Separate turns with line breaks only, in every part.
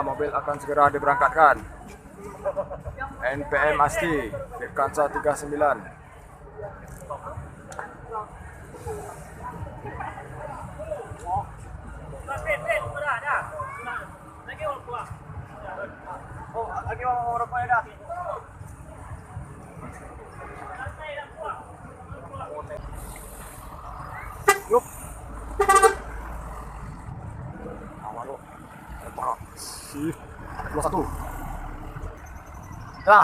Mobil akan segera diberangkatkan. NPM Asti Virkansa 39. Yuk. Awal si 21. Ya.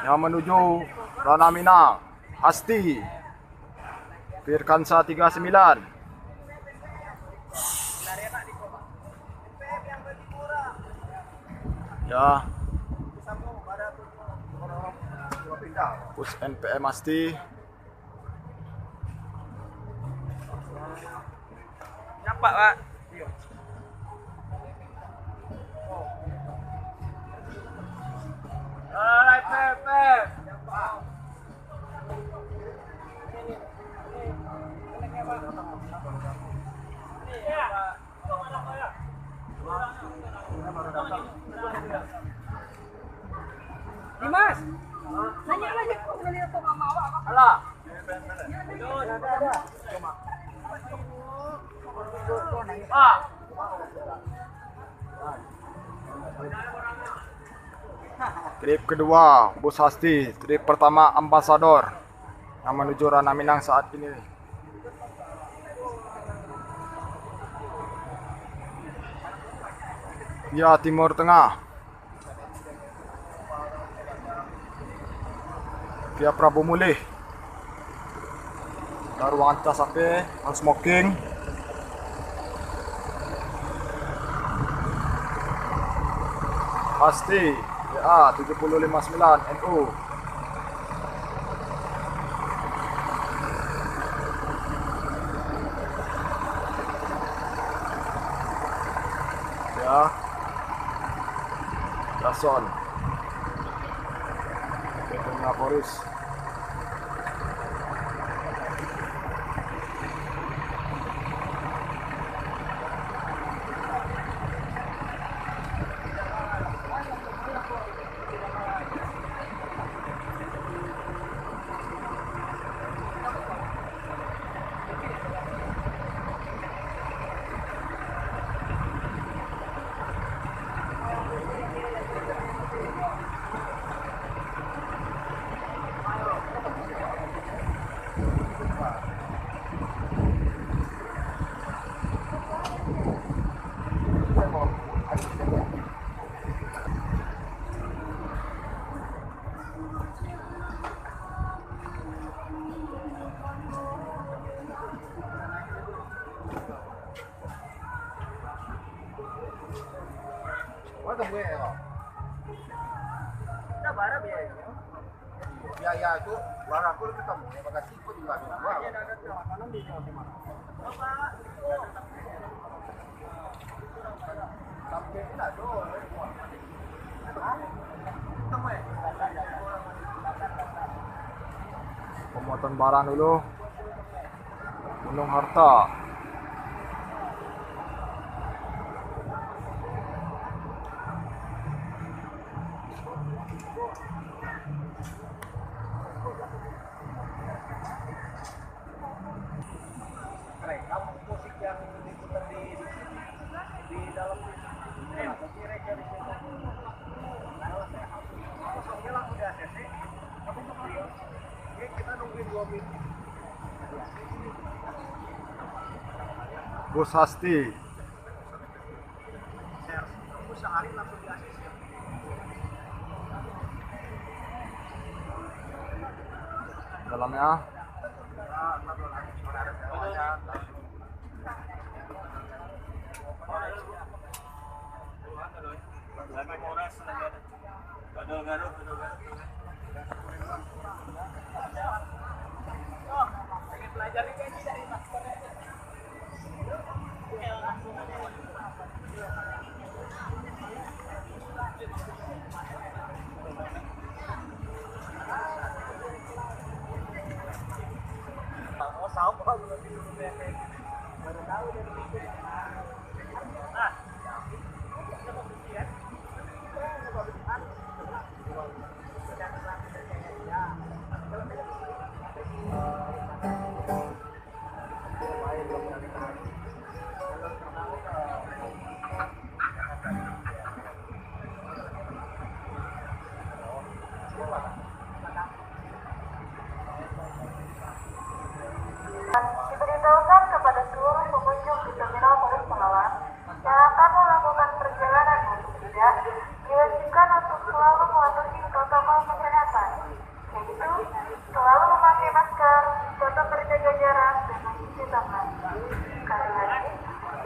Yang menuju Ranah Minang Asti Virkansa 39. Ya. Pus NPM Asti.
Nampak, Pak? Dimas, nanya lagi kok ngeliat tuh mama apa? Alah.
Trip kedua Bus Asti, trip pertama Ambasador yang menuju Ranah Minang saat ini. Ya, Timur Tengah. Via Prabu Mulih. Ruangan Casape, smoking. Asti ya 759 NU. Ya. Jason. Betulnya Boris.
Biaya itu barang aku ketemu ya bagasi ikut juga di luar. Sampai enggak tuh.
Pemuatan barang dulu. Gunung Harta.
Musik yang diputar di dalam kira-kira di situ. Kosongnya langsung di ACC. Tapi untuk video, kita nungguin 2 menit.
Bus Asti.
Tunggu sehari langsung di ACC.
Dalamnya.
Oh, sama baru tahu dari itu. Ah,
Diberitahukan kepada seluruh pengunjung di Terminal Paris Palawan yang akan melakukan perjalanan untuk tidak diwajibkan untuk selalu mematuhi protokol kesehatan, yaitu selalu memakai masker, tetap berjaga jarak, dan mencuci tangan. Sekali lagi,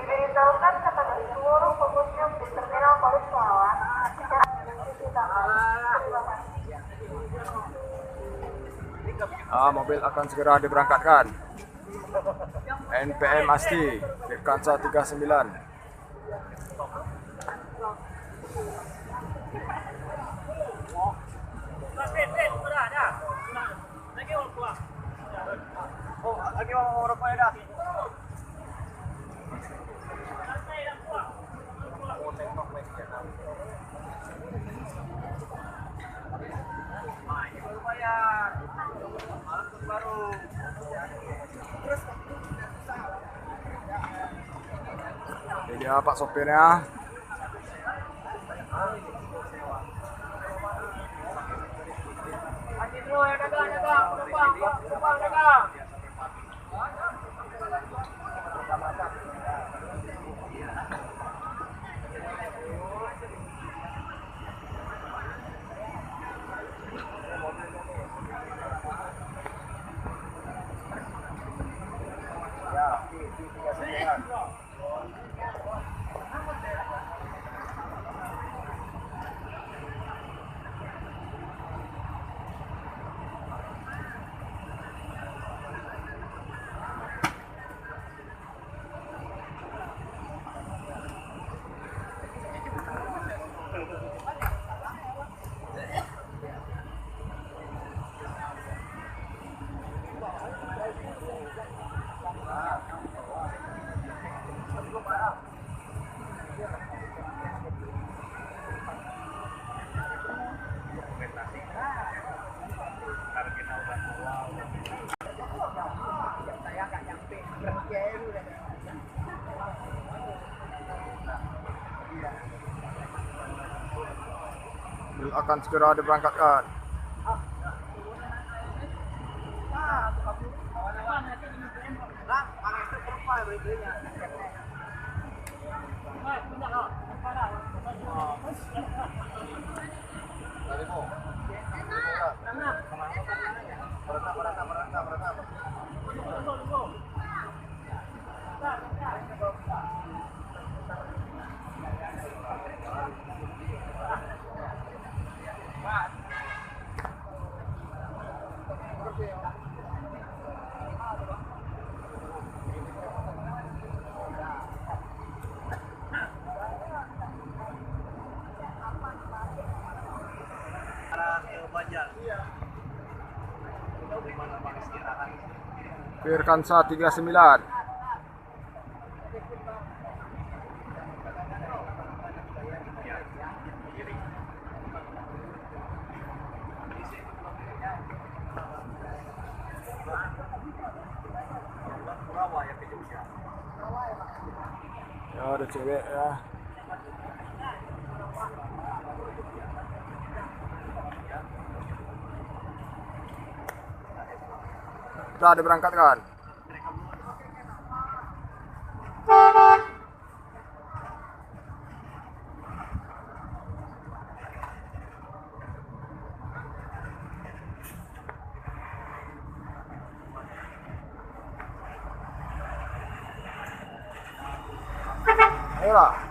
diberitahukan kepada seluruh pengunjung di Terminal Paris Palawan yang mencuci tangan. Terima kasih.
Mobil akan segera diberangkatkan. NPM Asti, Dirkansa 39.
oh, lagi mau rokoknya dah.
Ini dia Pak sopirnya. Mobil akan segera diberangkatkan. Dirkansa 39. Ya, ada cewek ya. Sudah diberangkatkan. Ayolah.